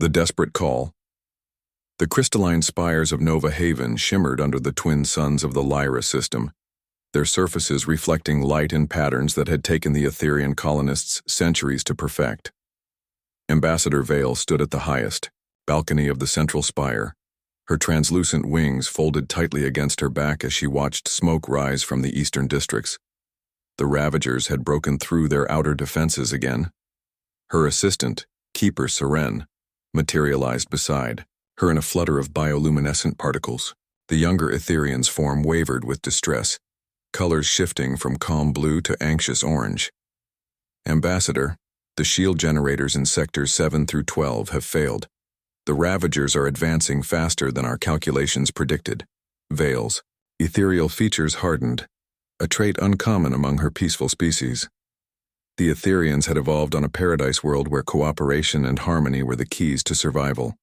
The desperate call. The crystalline spires of Nova Haven shimmered under the twin suns of the Lyra system, their surfaces reflecting light in patterns that had taken the Etherian colonists centuries to perfect. Ambassador Vale stood at the highest balcony of the central spire, her translucent wings folded tightly against her back as she watched smoke rise from the eastern districts. The Ravagers had broken through their outer defenses again. Her assistant, Keeper Seren, materialized beside her in a flutter of bioluminescent particles. The younger Etherian's form wavered with distress, colors shifting from calm blue to anxious orange. Ambassador, the shield generators in sectors 7 through 12 have failed. The Ravagers are advancing faster than our calculations predicted. Vale's ethereal features hardened, a trait uncommon among her peaceful species. The Etherians had evolved on a paradise world where cooperation and harmony were the keys to survival.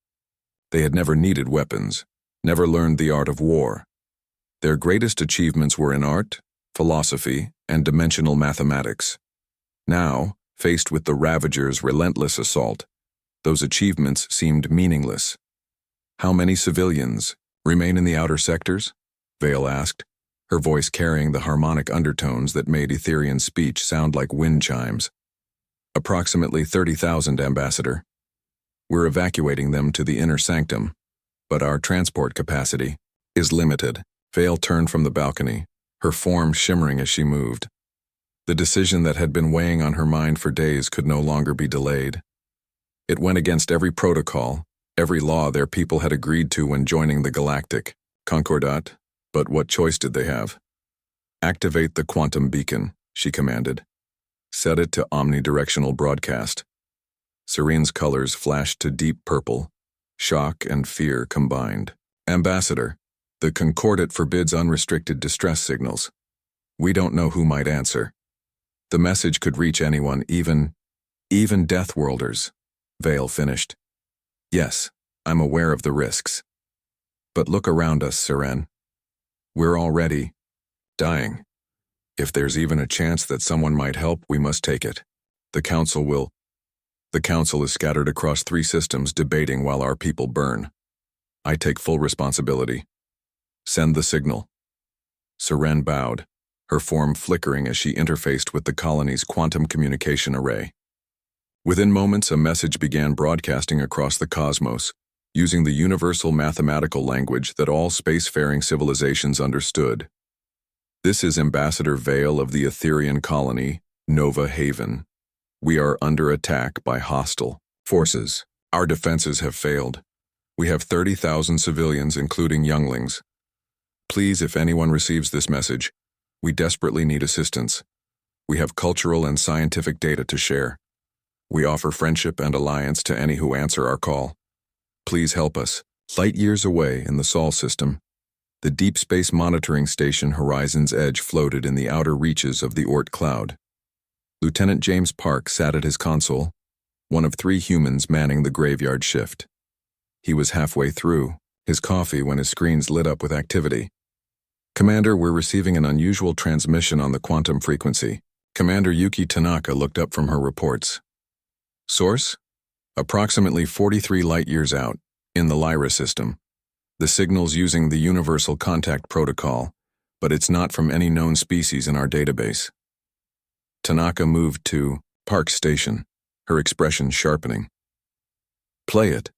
They had never needed weapons, never learned the art of war. Their greatest achievements were in art, philosophy, and dimensional mathematics. Now, faced with the Ravagers' relentless assault, those achievements seemed meaningless. "How many civilians remain in the outer sectors?" Vale asked, her voice carrying the harmonic undertones that made Etherian speech sound like wind chimes. "Approximately 30,000, Ambassador. We're evacuating them to the inner sanctum, but our transport capacity is limited." Vale turned from the balcony, her form shimmering as she moved. The decision that had been weighing on her mind for days could no longer be delayed. It went against every protocol, every law their people had agreed to when joining the Galactic Concordat, but what choice did they have? "Activate the quantum beacon," she commanded. "Set it to omnidirectional broadcast." Serene's colors flashed to deep purple, shock and fear combined. "Ambassador, the Concordat forbids unrestricted distress signals. We don't know who might answer. The message could reach anyone, even Deathworlders," Vale finished. "Yes, I'm aware of the risks. But look around us, Seren. We're already dying. If there's even a chance that someone might help, we must take it. The Council is scattered across 3 systems debating while our people burn. I take full responsibility. Send the signal." Seren bowed, her form flickering as she interfaced with the colony's quantum communication array. Within moments, a message began broadcasting across the cosmos, using the universal mathematical language that all spacefaring civilizations understood. "This is Ambassador Vale of the Etherian colony, Nova Haven. We are under attack by hostile forces. Our defenses have failed. We have 30,000 civilians, including younglings. Please, if anyone receives this message, we desperately need assistance. We have cultural and scientific data to share. We offer friendship and alliance to any who answer our call. Please help us." Light years away in the Sol system, the Deep Space Monitoring Station Horizon's Edge floated in the outer reaches of the Oort cloud. Lieutenant James Park sat at his console, one of 3 humans manning the graveyard shift. He was halfway through his coffee when his screens lit up with activity. "Commander, we're receiving an unusual transmission on the quantum frequency." Commander Yuki Tanaka looked up from her reports. "Source? Approximately 43 light-years out, in the Lyra system. The signal's using the Universal Contact Protocol, but it's not from any known species in our database." Tanaka moved to Park Station, her expression sharpening. "Play it."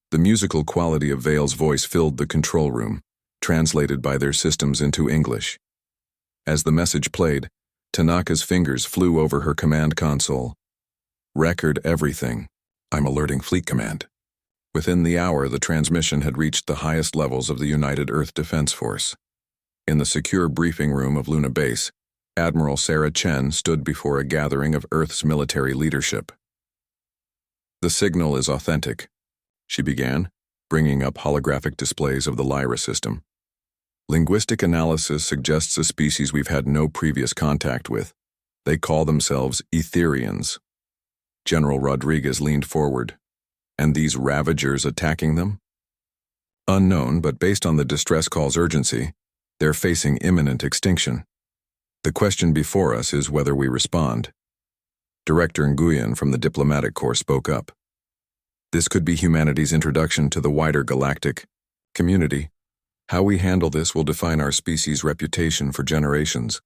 The musical quality of Vale's voice filled the control room, translated by their systems into English. As the message played, Tanaka's fingers flew over her command console. "Record everything. I'm alerting Fleet Command." Within the hour, the transmission had reached the highest levels of the United Earth Defense Force. In the secure briefing room of Luna Base, Admiral Sarah Chen stood before a gathering of Earth's military leadership. "The signal is authentic," she began, bringing up holographic displays of the Lyra system. "Linguistic analysis suggests a species we've had no previous contact with. They call themselves Etherians." General Rodriguez leaned forward. "And these Ravagers attacking them?" "Unknown, but based on the distress call's urgency, they're facing imminent extinction. The question before us is whether we respond." Director Nguyen from the Diplomatic Corps spoke up. This could be humanity's introduction to the wider galactic community. How we handle this will define our species' reputation for generations.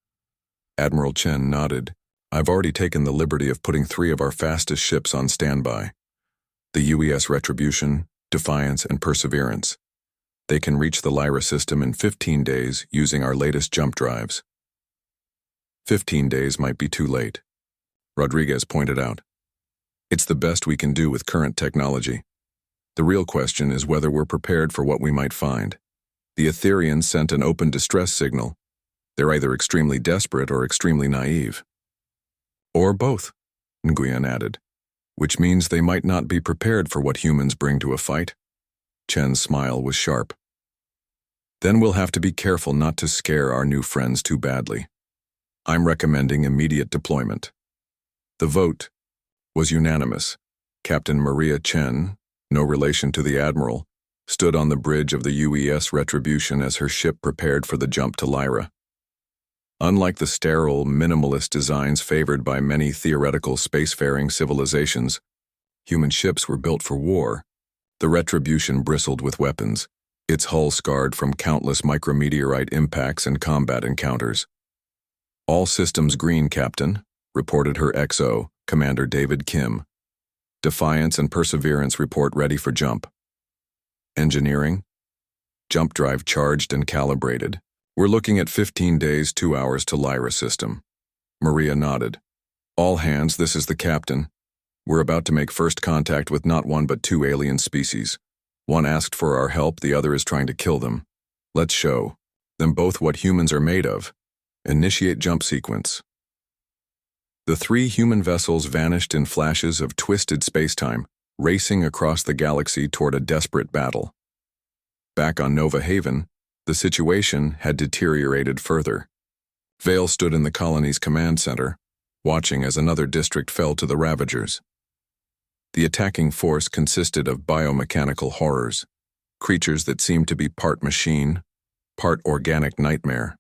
Admiral Chen nodded. I've already taken the liberty of putting 3 of our fastest ships on standby. The UES Retribution, Defiance, and Perseverance. They can reach the Lyra system in 15 days using our latest jump drives. 15 days might be too late, Rodriguez pointed out. It's the best we can do with current technology. The real question is whether we're prepared for what we might find. The Etherians sent an open distress signal. They're either extremely desperate or extremely naive. Or both, Nguyen added, which means they might not be prepared for what humans bring to a fight. Chen's smile was sharp. Then we'll have to be careful not to scare our new friends too badly. I'm recommending immediate deployment. The vote was unanimous. Captain Maria Chen, no relation to the Admiral, stood on the bridge of the UES Retribution as her ship prepared for the jump to Lyra. Unlike the sterile, minimalist designs favored by many theoretical spacefaring civilizations, human ships were built for war. The Retribution bristled with weapons, its hull scarred from countless micrometeorite impacts and combat encounters. All systems green, Captain, reported her XO, Commander David Kim. Defiance and Perseverance report ready for jump. Engineering? Jump drive charged and calibrated. We're looking at 15 days, 2 hours to Lyra system. Maria nodded. All hands, this is the captain. We're about to make first contact with not 1 but 2 alien species. One asked for our help, the other is trying to kill them. Let's show them both what humans are made of. Initiate jump sequence. The 3 human vessels vanished in flashes of twisted spacetime, racing across the galaxy toward a desperate battle. Back on Nova Haven, the situation had deteriorated further. Vale stood in the colony's command center, watching as another district fell to the Ravagers. The attacking force consisted of biomechanical horrors, creatures that seemed to be part machine, part organic nightmare.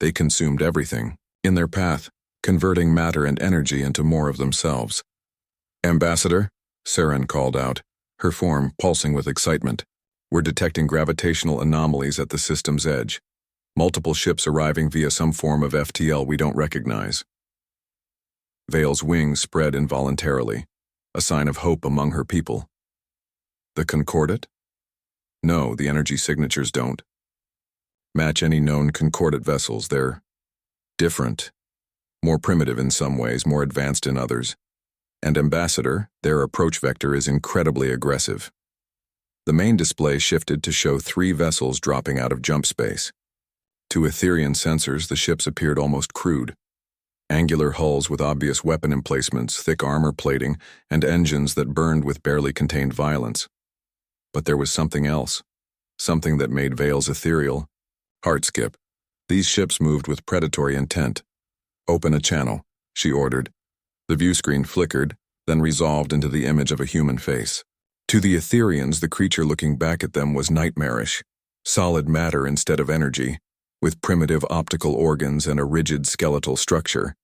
They consumed everything in their path, converting matter and energy into more of themselves. Ambassador, Saren called out, her form pulsing with excitement. We're detecting gravitational anomalies at the system's edge. Multiple ships arriving via some form of FTL we don't recognize. Vale's wings spread involuntarily, a sign of hope among her people. The Concordate? No, the energy signatures don't match any known Concordate vessels. They're different, more primitive in some ways, more advanced in others. And Ambassador, their approach vector is incredibly aggressive. The main display shifted to show 3 vessels dropping out of jump space. To Etherian sensors, the ships appeared almost crude. Angular hulls with obvious weapon emplacements, thick armor plating, and engines that burned with barely contained violence. But there was something else, something that made Vale's ethereal heart skip. These ships moved with predatory intent. Open a channel, she ordered. The view screen flickered, then resolved into the image of a human face. To the Etherians, the creature looking back at them was nightmarish, solid matter instead of energy, with primitive optical organs and a rigid skeletal structure.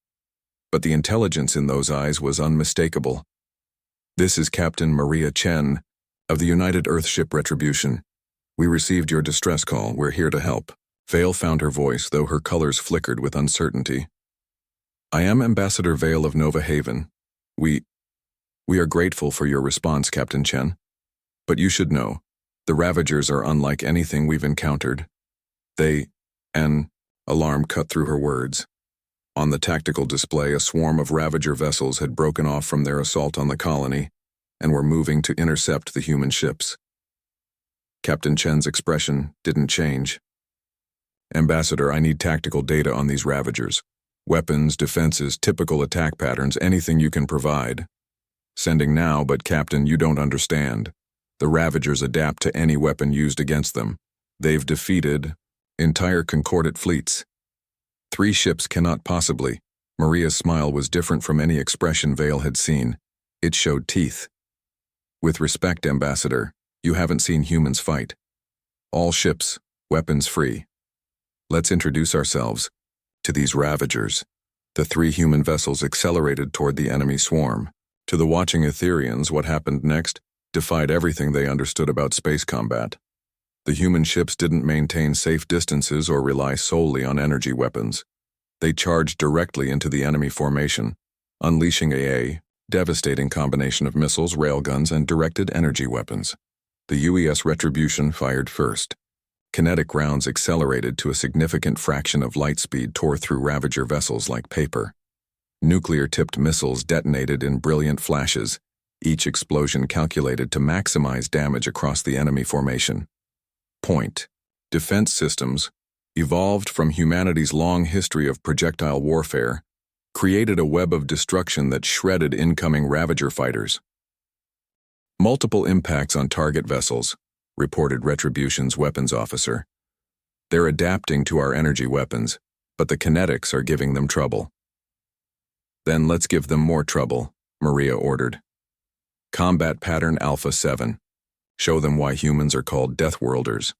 But the intelligence in those eyes was unmistakable. This is Captain Maria Chen, of the United Earthship Retribution. We received your distress call. We're here to help. Vale found her voice, though her colors flickered with uncertainty. I am Ambassador Vale of Nova Haven. We are grateful for your response, Captain Chen. But you should know, the Ravagers are unlike anything we've encountered. An alarm cut through her words. On the tactical display, a swarm of Ravager vessels had broken off from their assault on the colony and were moving to intercept the human ships. Captain Chen's expression didn't change. Ambassador, I need tactical data on these Ravagers. Weapons, defenses, typical attack patterns, anything you can provide. Sending now, but Captain, you don't understand. The Ravagers adapt to any weapon used against them. They've defeated entire Concordate fleets. 3 ships cannot possibly. Maria's smile was different from any expression Vale had seen. It showed teeth. With respect, Ambassador, you haven't seen humans fight. All ships, weapons free. Let's introduce ourselves to these Ravagers. The 3 human vessels accelerated toward the enemy swarm. To the watching Etherians, what happened next defied everything they understood about space combat. The human ships didn't maintain safe distances or rely solely on energy weapons. They charged directly into the enemy formation, unleashing a devastating combination of missiles, railguns, and directed energy weapons. The UES Retribution fired first. Kinetic rounds accelerated to a significant fraction of light speed, tore through Ravager vessels like paper. Nuclear-tipped missiles detonated in brilliant flashes, each explosion calculated to maximize damage across the enemy formation. Point. Defense systems, evolved from humanity's long history of projectile warfare, created a web of destruction that shredded incoming Ravager fighters. Multiple impacts on target vessels, reported Retribution's weapons officer. They're adapting to our energy weapons, but the kinetics are giving them trouble. Then let's give them more trouble, Maria ordered. Combat Pattern Alpha 7. Show them why humans are called Deathworlders.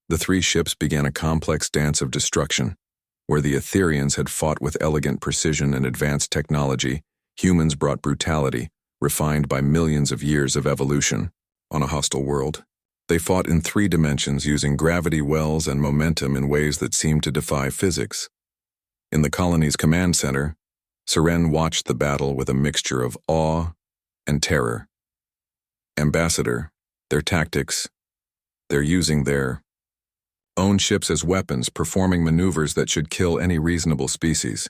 The three ships began a complex dance of destruction. Where the Etherians had fought with elegant precision and advanced technology, humans brought brutality, refined by millions of years of evolution. On a hostile world, they fought in 3 dimensions using gravity wells and momentum in ways that seemed to defy physics. In the colony's command center, Seren watched the battle with a mixture of awe and terror. Ambassador, their tactics, they're using their own ships as weapons, performing maneuvers that should kill any reasonable species.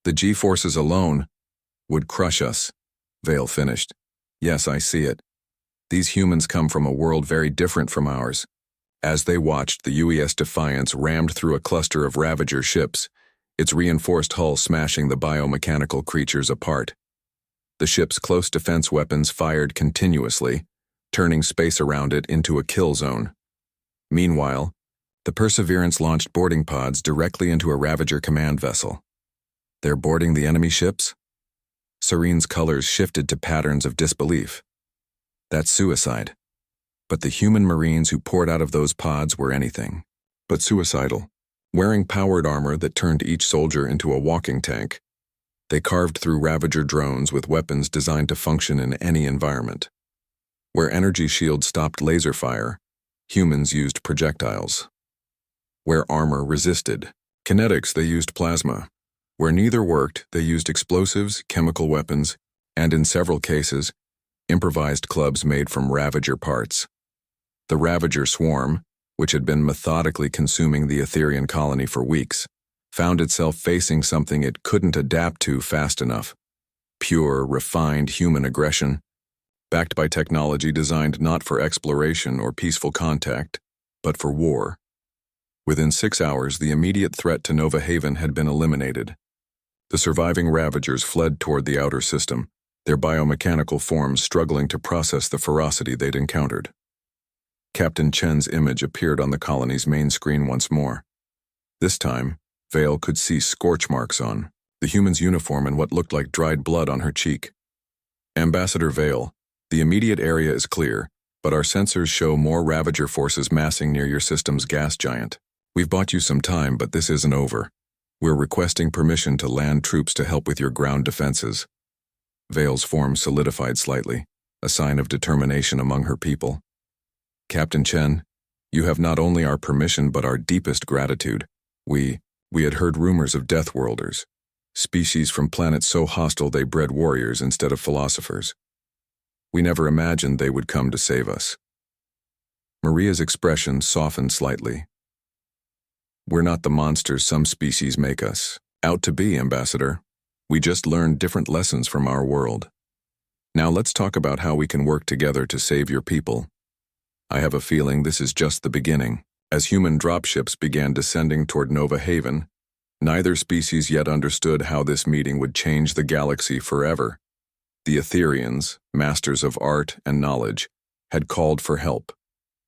The G-forces alone would crush us, Vale finished. Yes, I see it. These humans come from a world very different from ours. As they watched, the UES Defiance rammed through a cluster of Ravager ships, its reinforced hull smashing the biomechanical creatures apart. The ship's close defense weapons fired continuously, turning space around it into a kill zone. Meanwhile, the Perseverance launched boarding pods directly into a Ravager command vessel. They're boarding the enemy ships? Serene's colors shifted to patterns of disbelief. That's suicide. But the human Marines who poured out of those pods were anything but suicidal. Wearing powered armor that turned each soldier into a walking tank, they carved through Ravager drones with weapons designed to function in any environment. Where energy shields stopped laser fire, humans used projectiles. Where armor resisted kinetics, they used plasma. Where neither worked, they used explosives, chemical weapons, and in several cases, improvised clubs made from Ravager parts. The Ravager swarm, which had been methodically consuming the Etherian colony for weeks, found itself facing something it couldn't adapt to fast enough. Pure, refined human aggression, backed by technology designed not for exploration or peaceful contact, but for war. Within 6 hours, the immediate threat to Nova Haven had been eliminated. The surviving Ravagers fled toward the outer system, their biomechanical forms struggling to process the ferocity they'd encountered. Captain Chen's image appeared on the colony's main screen once more. This time, Vale could see scorch marks on the human's uniform and what looked like dried blood on her cheek. Ambassador Vale, the immediate area is clear, but our sensors show more Ravager forces massing near your system's gas giant. We've bought you some time, but this isn't over. We're requesting permission to land troops to help with your ground defenses. Vale's form solidified slightly, a sign of determination among her people. Captain Chen, you have not only our permission but our deepest gratitude. We had heard rumors of Deathworlders, species from planets so hostile they bred warriors instead of philosophers. We never imagined they would come to save us. Maria's expression softened slightly. We're not the monsters some species make us out to be, Ambassador. We just learned different lessons from our world. Now let's talk about how we can work together to save your people. I have a feeling this is just the beginning. As human dropships began descending toward Nova Haven, neither species yet understood how this meeting would change the galaxy forever. The Etherians, masters of art and knowledge, had called for help.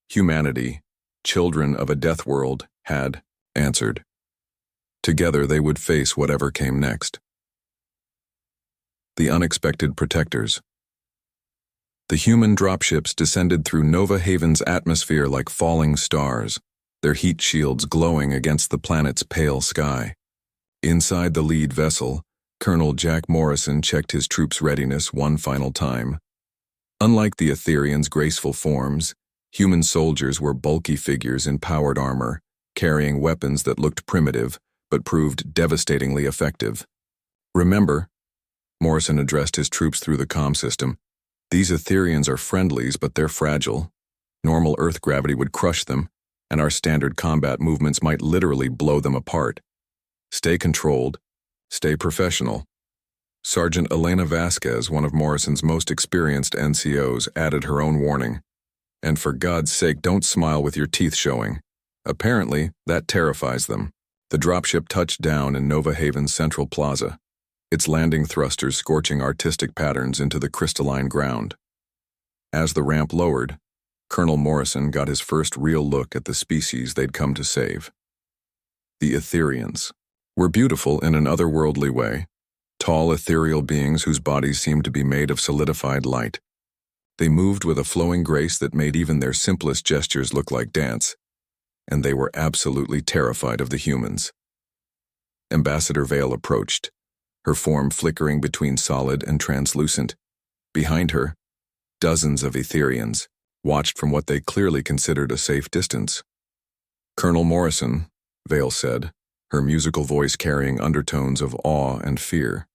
Humanity, children of a death world, had answered. Together they would face whatever came next. The unexpected protectors. The human dropships descended through Nova Haven's atmosphere like falling stars, their heat shields glowing against the planet's pale sky. Inside the lead vessel, Colonel Jack Morrison checked his troops' readiness one final time. Unlike the Etherians' graceful forms, human soldiers were bulky figures in powered armor, carrying weapons that looked primitive but proved devastatingly effective. "Remember," Morrison addressed his troops through the comm system, "these Etherians are friendlies, but they're fragile. Normal Earth gravity would crush them, and our standard combat movements might literally blow them apart. Stay controlled, stay professional." Sergeant Elena Vasquez, one of Morrison's most experienced NCOs, added her own warning. "And for God's sake, don't smile with your teeth showing." Apparently, that terrifies them. The dropship touched down in Nova Haven's central plaza, its landing thrusters scorching artistic patterns into the crystalline ground. As the ramp lowered, Colonel Morrison got his first real look at the species they'd come to save. The Etherians were beautiful in an otherworldly way, tall ethereal beings whose bodies seemed to be made of solidified light. They moved with a flowing grace that made even their simplest gestures look like dance, and they were absolutely terrified of the humans. Ambassador Vale approached, her form flickering between solid and translucent. Behind her, dozens of Etherians watched from what they clearly considered a safe distance. "Colonel Morrison," Vale said, her musical voice carrying undertones of awe and fear.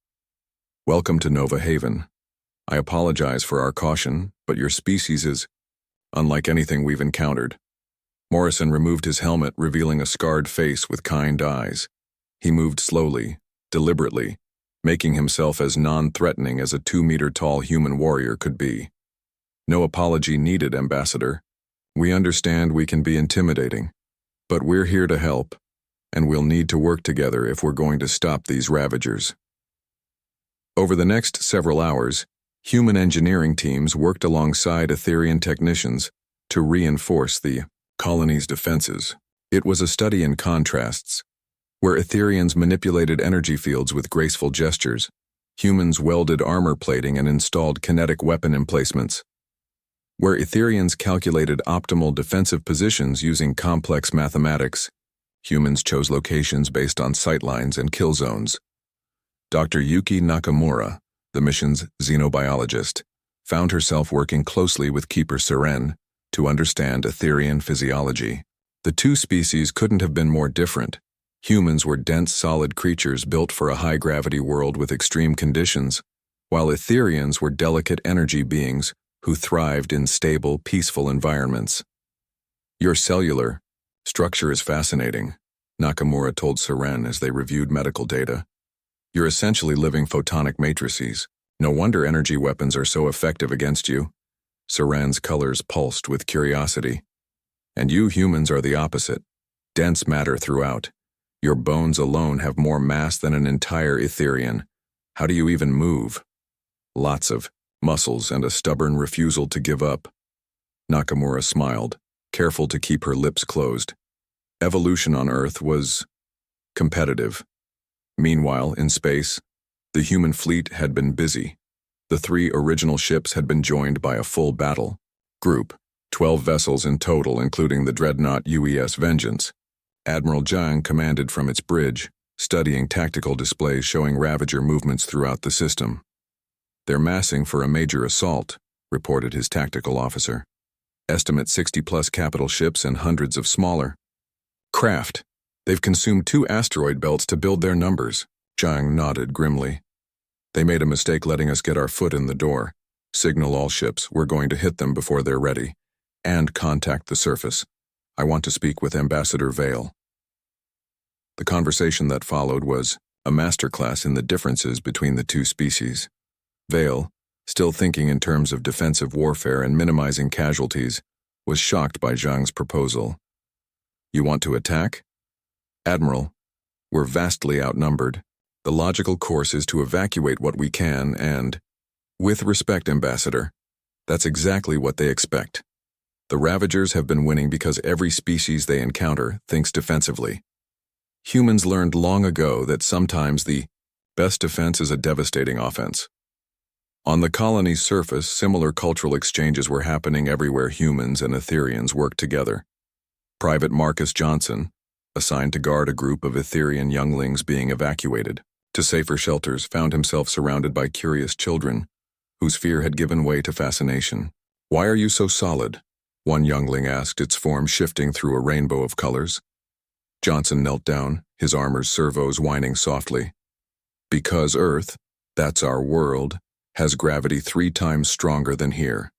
"Welcome to Nova Haven. I apologize for our caution, but your species is unlike anything we've encountered." Morrison removed his helmet, revealing a scarred face with kind eyes. He moved slowly, deliberately, making himself as non-threatening as a 2-meter-tall human warrior could be. "No apology needed, Ambassador. We understand we can be intimidating, but we're here to help, and we'll need to work together if we're going to stop these Ravagers." Over the next several hours, human engineering teams worked alongside Etherian technicians to reinforce the colony's defenses. It was a study in contrasts, where Etherians manipulated energy fields with graceful gestures, humans welded armor plating and installed kinetic weapon emplacements. Where Etherians calculated optimal defensive positions using complex mathematics, humans chose locations based on sightlines and kill zones. Dr. Yuki Nakamura, the mission's xenobiologist, found herself working closely with Keeper Seren to understand Etherian physiology. The two species couldn't have been more different. Humans were dense, solid creatures built for a high-gravity world with extreme conditions, while Etherians were delicate energy beings who thrived in stable, peaceful environments. "Your cellular structure is fascinating," Nakamura told Seren as they reviewed medical data. "You're essentially living photonic matrices. No wonder energy weapons are so effective against you." Seren's colors pulsed with curiosity. "And you humans are the opposite. Dense matter throughout. Your bones alone have more mass than an entire Etherian. How do you even move?" "Lots of muscles and a stubborn refusal to give up." Nakamura smiled, careful to keep her lips closed. Evolution on Earth was competitive. Meanwhile, in space, the human fleet had been busy. The 3 original ships had been joined by a full battle group, 12 vessels in total, including the dreadnought UES Vengeance. Admiral Zhang commanded from its bridge, studying tactical displays showing Ravager movements throughout the system. "They're massing for a major assault," reported his tactical officer. "Estimate 60-plus capital ships and hundreds of smaller craft. They've consumed 2 asteroid belts to build their numbers." Zhang nodded grimly. "They made a mistake letting us get our foot in the door. Signal all ships, we're going to hit them before they're ready. And contact the surface. I want to speak with Ambassador Vale." The conversation that followed was a masterclass in the differences between the two species. Vale, still thinking in terms of defensive warfare and minimizing casualties, was shocked by Zhang's proposal. "You want to attack?" "Admiral, we're vastly outnumbered. The logical course is to evacuate what we can and—" "With respect, Ambassador, that's exactly what they expect. The Ravagers have been winning because every species they encounter thinks defensively. Humans learned long ago that sometimes the best defense is a devastating offense." On the colony's surface, similar cultural exchanges were happening everywhere humans and Etherians worked together. Private Marcus Johnson, assigned to guard a group of Etherian younglings being evacuated to safer shelters, found himself surrounded by curious children whose fear had given way to fascination. "Why are you so solid?" one youngling asked, its form shifting through a rainbow of colors. Johnson knelt down, his armor's servos whining softly. "Because Earth, that's our world, has gravity 3 times stronger than here.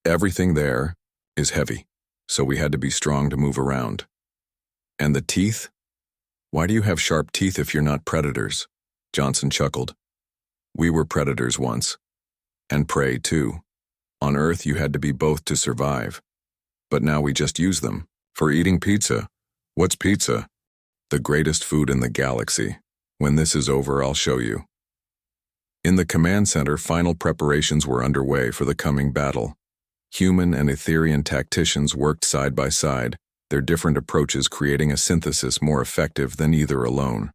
Everything there is heavy, so we had to be strong to move around." "And the teeth? Why do you have sharp teeth if you're not predators?" Johnson chuckled. "We were predators once. And prey, too. On Earth, you had to be both to survive. But now we just use them. For eating pizza." "What's pizza?" "The greatest food in the galaxy. When this is over, I'll show you." In the command center, final preparations were underway for the coming battle. Human and Etherian tacticians worked side by side, their different approaches creating a synthesis more effective than either alone.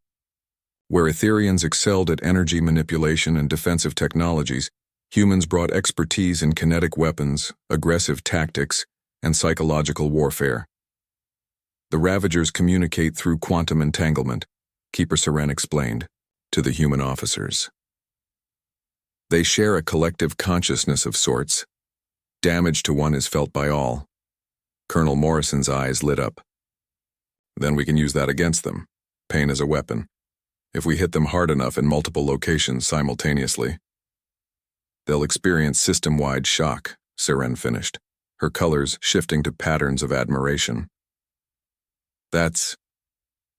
Where Etherians excelled at energy manipulation and defensive technologies, humans brought expertise in kinetic weapons, aggressive tactics, and psychological warfare. The Ravagers communicate through quantum entanglement, Keeper Seren explained, to the human officers. They share a collective consciousness of sorts. Damage to one is felt by all. Colonel Morrison's eyes lit up. "Then we can use that against them. Pain as a weapon. If we hit them hard enough in multiple locations simultaneously. They'll experience system-wide shock," Seren finished, her colors shifting to patterns of admiration. "That's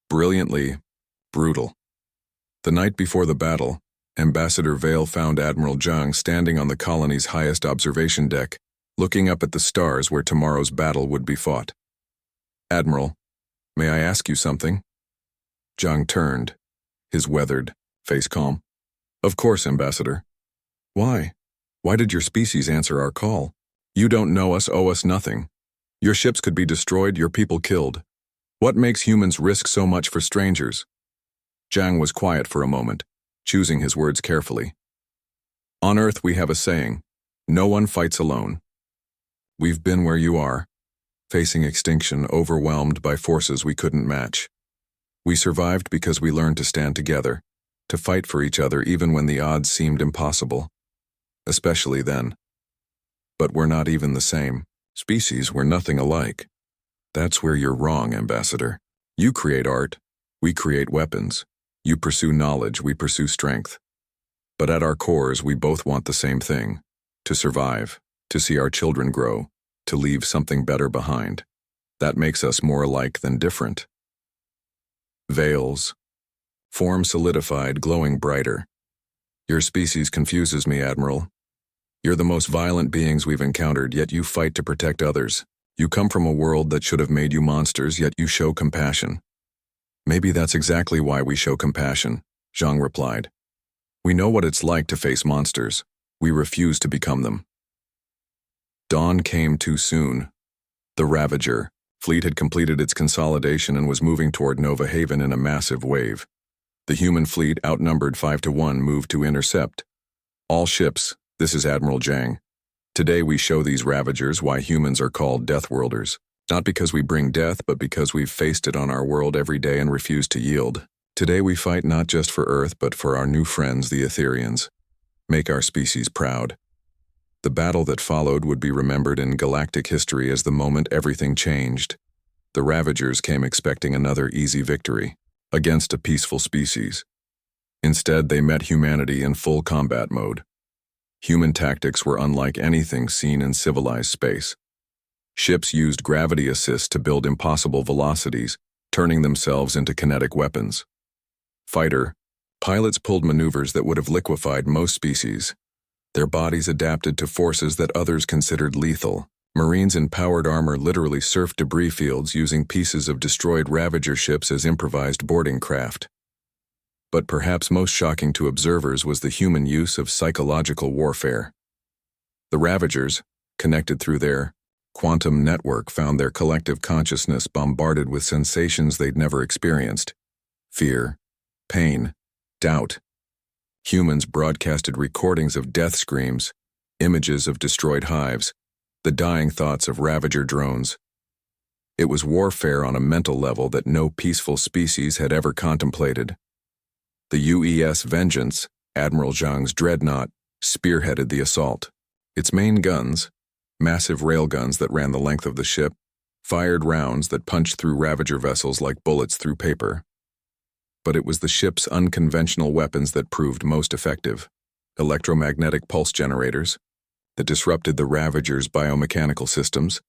brilliantly brutal." The night before the battle, Ambassador Vale found Admiral Zhang standing on the colony's highest observation deck, looking up at the stars where tomorrow's battle would be fought. "Admiral, may I ask you something?" Zhang turned, his weathered face calm. "Of course, Ambassador." "Why? Why did your species answer our call? You don't know us, owe us nothing. Your ships could be destroyed, your people killed. What makes humans risk so much for strangers?" Zhang was quiet for a moment, choosing his words carefully. "On Earth we have a saying, no one fights alone. We've been where you are, facing extinction, overwhelmed by forces we couldn't match. We survived because we learned to stand together, to fight for each other even when the odds seemed impossible. Especially then. But we're not even the same. Species, we're nothing alike." "That's where you're wrong, Ambassador. You create art, we create weapons. You pursue knowledge, we pursue strength. But at our cores, we both want the same thing: to survive, to see our children grow, to leave something better behind. That makes us more alike than different." Vale's form solidified, glowing brighter. "Your species confuses me, Admiral. You're the most violent beings we've encountered, yet you fight to protect others. You come from a world that should have made you monsters, yet you show compassion." "Maybe that's exactly why we show compassion," Zhang replied. "We know what it's like to face monsters. We refuse to become them." Dawn came too soon. The Ravager fleet had completed its consolidation and was moving toward Nova Haven in a massive wave. The human fleet, outnumbered 5-1, moved to intercept. "All ships, this is Admiral Zhang. Today we show these Ravagers why humans are called Deathworlders. Not because we bring death, but because we've faced it on our world every day and refused to yield. Today we fight not just for Earth, but for our new friends, the Etherians. Make our species proud." The battle that followed would be remembered in galactic history as the moment everything changed. The Ravagers came expecting another easy victory against a peaceful species. Instead, they met humanity in full combat mode. Human tactics were unlike anything seen in civilized space. Ships used gravity assist to build impossible velocities, turning themselves into kinetic weapons. Pilots pulled maneuvers that would have liquefied most species. Their bodies adapted to forces that others considered lethal. Marines in powered armor literally surfed debris fields using pieces of destroyed Ravager ships as improvised boarding craft. But perhaps most shocking to observers was the human use of psychological warfare. The Ravagers, connected through their quantum network, found their collective consciousness bombarded with sensations they'd never experienced: fear, pain, doubt. Humans broadcasted recordings of death screams, images of destroyed hives, the dying thoughts of Ravager drones. It was warfare on a mental level that no peaceful species had ever contemplated. The UES Vengeance, Admiral Zhang's dreadnought, spearheaded the assault. Its main guns, massive railguns that ran the length of the ship, fired rounds that punched through Ravager vessels like bullets through paper. But it was the ship's unconventional weapons that proved most effective. Electromagnetic pulse generators that disrupted the Ravagers' biomechanical systems,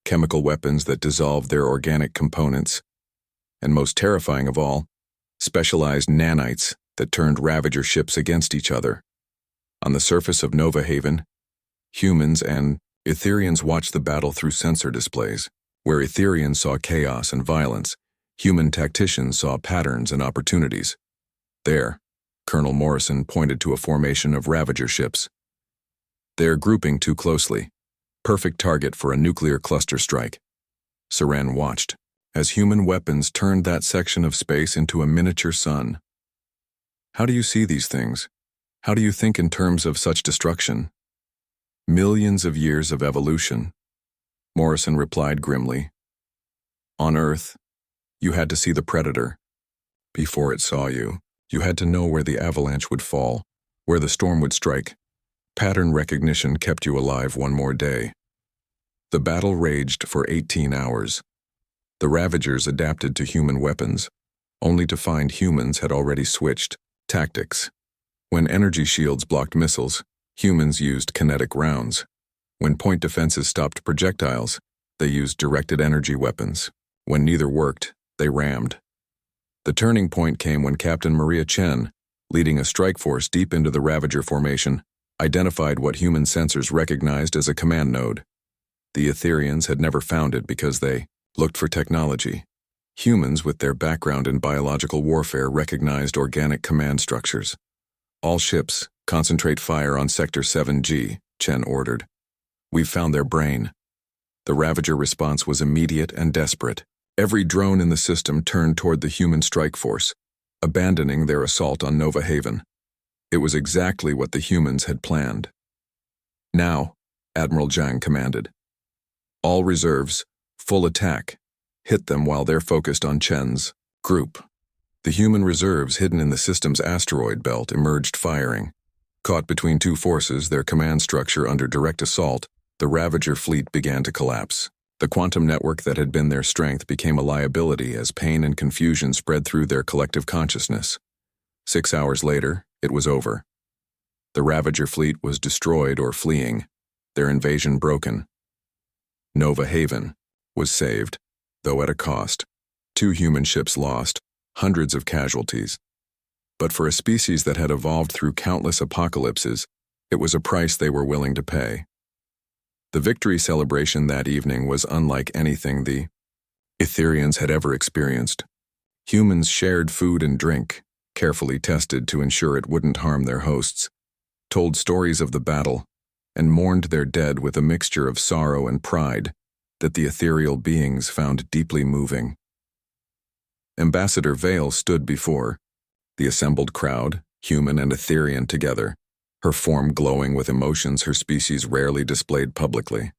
chemical weapons that dissolved their organic components, and most terrifying of all, specialized nanites that turned Ravager ships against each other. On the surface of Nova Haven, humans and Etherians watched the battle through sensor displays. Where Etherians saw chaos and violence, human tacticians saw patterns and opportunities. There, Colonel Morrison pointed to a formation of Ravager ships. They're grouping too closely. Perfect target for a nuclear cluster strike. Seren watched as human weapons turned that section of space into a miniature sun. How do you see these things? How do you think in terms of such destruction? Millions of years of evolution. Morrison replied grimly. On Earth, you had to see the predator. Before it saw you, you had to know where the avalanche would fall, where the storm would strike. Pattern recognition kept you alive one more day. The battle raged for 18 hours. The Ravagers adapted to human weapons, only to find humans had already switched tactics. When energy shields blocked missiles, humans used kinetic rounds. When point defenses stopped projectiles, they used directed energy weapons. When neither worked, they rammed. The turning point came when Captain Maria Chen, leading a strike force deep into the Ravager formation, identified what human sensors recognized as a command node. The Etherians had never found it because they looked for technology. Humans, with their background in biological warfare, recognized organic command structures. All ships, concentrate fire on Sector 7G, Chen ordered. We've found their brain. The Ravager response was immediate and desperate. Every drone in the system turned toward the human strike force, abandoning their assault on Nova Haven. It was exactly what the humans had planned. Now, Admiral Zhang commanded. All reserves, full attack. Hit them while they're focused on Chen's group. The human reserves hidden in the system's asteroid belt emerged firing. Caught between two forces, their command structure under direct assault, the Ravager fleet began to collapse. The quantum network that had been their strength became a liability as pain and confusion spread through their collective consciousness. 6 hours later, it was over. The Ravager fleet was destroyed or fleeing, their invasion broken. Nova Haven was saved, though at a cost. 2 human ships lost, hundreds of casualties. But for a species that had evolved through countless apocalypses, it was a price they were willing to pay. The victory celebration that evening was unlike anything the Etherians had ever experienced. Humans shared food and drink, carefully tested to ensure it wouldn't harm their hosts, told stories of the battle, and mourned their dead with a mixture of sorrow and pride that the ethereal beings found deeply moving. Ambassador Vale stood before the assembled crowd, human and Etherian together, her form glowing with emotions her species rarely displayed publicly.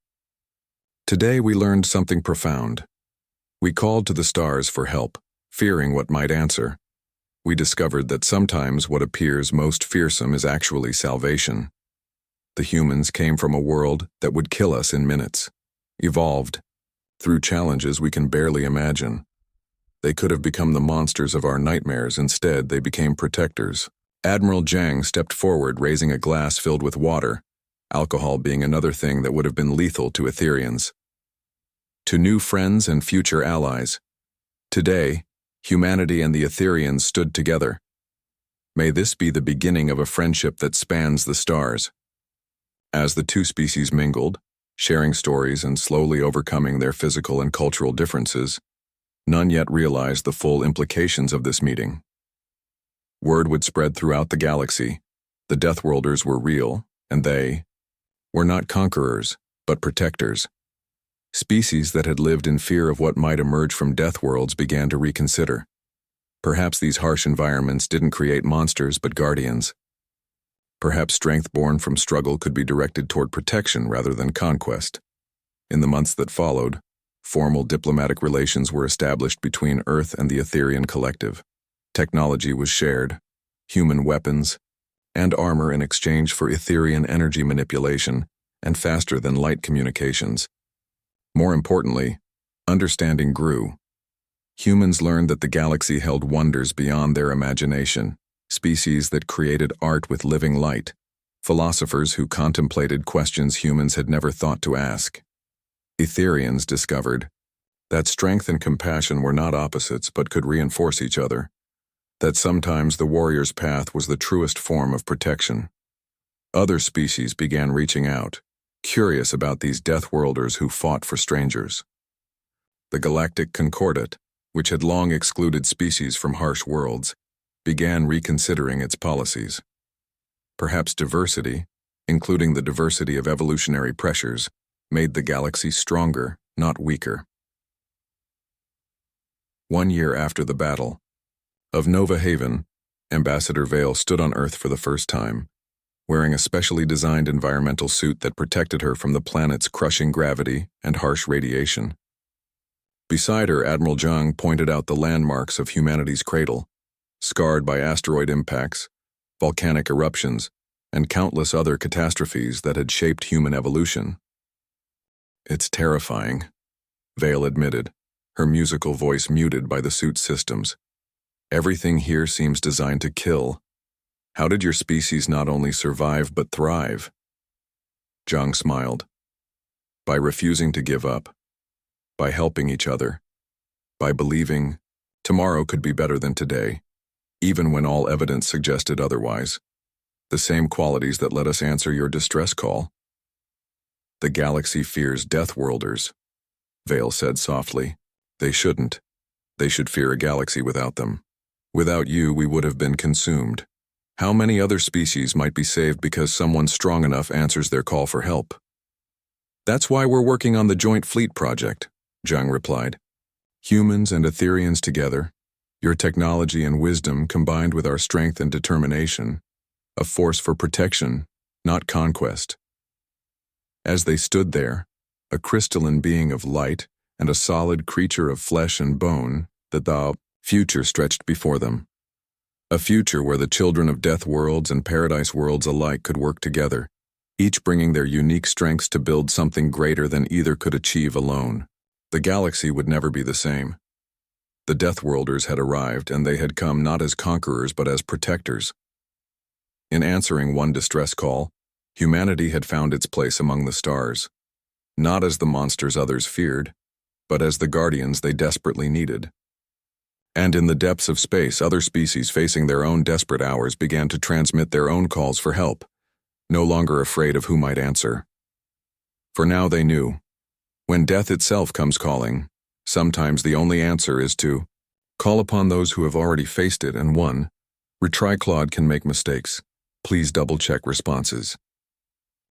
Today we learned something profound. We called to the stars for help, fearing what might answer. We discovered that sometimes what appears most fearsome is actually salvation. The humans came from a world that would kill us in minutes, evolved through challenges we can barely imagine. They could have become the monsters of our nightmares. Instead, they became protectors. Admiral Zhang stepped forward, raising a glass filled with water, alcohol being another thing that would have been lethal to Etherians. To new friends and future allies, today, humanity and the Etherians stood together. May this be the beginning of a friendship that spans the stars. As the two species mingled, sharing stories and slowly overcoming their physical and cultural differences, none yet realized the full implications of this meeting. Word would spread throughout the galaxy. The Deathworlders were real, and they were not conquerors, but protectors. Species that had lived in fear of what might emerge from Deathworlds began to reconsider. Perhaps these harsh environments didn't create monsters, but guardians. Perhaps strength born from struggle could be directed toward protection rather than conquest. In the months that followed, formal diplomatic relations were established between Earth and the Etherian collective. Technology was shared, human weapons, and armor in exchange for Etherian energy manipulation and faster-than-light communications. More importantly, understanding grew. Humans learned that the galaxy held wonders beyond their imagination, species that created art with living light, philosophers who contemplated questions humans had never thought to ask. Etherians discovered that strength and compassion were not opposites but could reinforce each other, that sometimes the warrior's path was the truest form of protection. Other species began reaching out, curious about these death-worlders who fought for strangers. The Galactic Concordat, which had long excluded species from harsh worlds, began reconsidering its policies. Perhaps diversity, including the diversity of evolutionary pressures, made the galaxy stronger, not weaker. 1 year after the battle of Nova Haven, Ambassador Vale stood on Earth for the first time, wearing a specially designed environmental suit that protected her from the planet's crushing gravity and harsh radiation. Beside her, Admiral Zhang pointed out the landmarks of humanity's cradle, scarred by asteroid impacts, volcanic eruptions, and countless other catastrophes that had shaped human evolution. "It's terrifying," Vale admitted, her musical voice muted by the suit's systems. "Everything here seems designed to kill. How did your species not only survive but thrive?" Zhang smiled. "By refusing to give up. By helping each other. By believing tomorrow could be better than today, even when all evidence suggested otherwise. The same qualities that let us answer your distress call." "The galaxy fears death-worlders," Vale said softly. "They shouldn't. They should fear a galaxy without them. Without you, we would have been consumed. How many other species might be saved because someone strong enough answers their call for help?" "That's why we're working on the Joint Fleet Project," Zhang replied. "Humans and Etherians together, your technology and wisdom combined with our strength and determination, a force for protection, not conquest." As they stood there, a crystalline being of light and a solid creature of flesh and bone, the future stretched before them. A future where the children of death worlds and paradise worlds alike could work together, each bringing their unique strengths to build something greater than either could achieve alone. The galaxy would never be the same. The death-worlders had arrived, and they had come not as conquerors but as protectors. In answering one distress call, humanity had found its place among the stars, not as the monsters others feared, but as the guardians they desperately needed. And in the depths of space, other species facing their own desperate hours began to transmit their own calls for help, no longer afraid of who might answer. For now they knew, when death itself comes calling, sometimes the only answer is to call upon those who have already faced it and won. Retry Claude can make mistakes. Please double-check responses.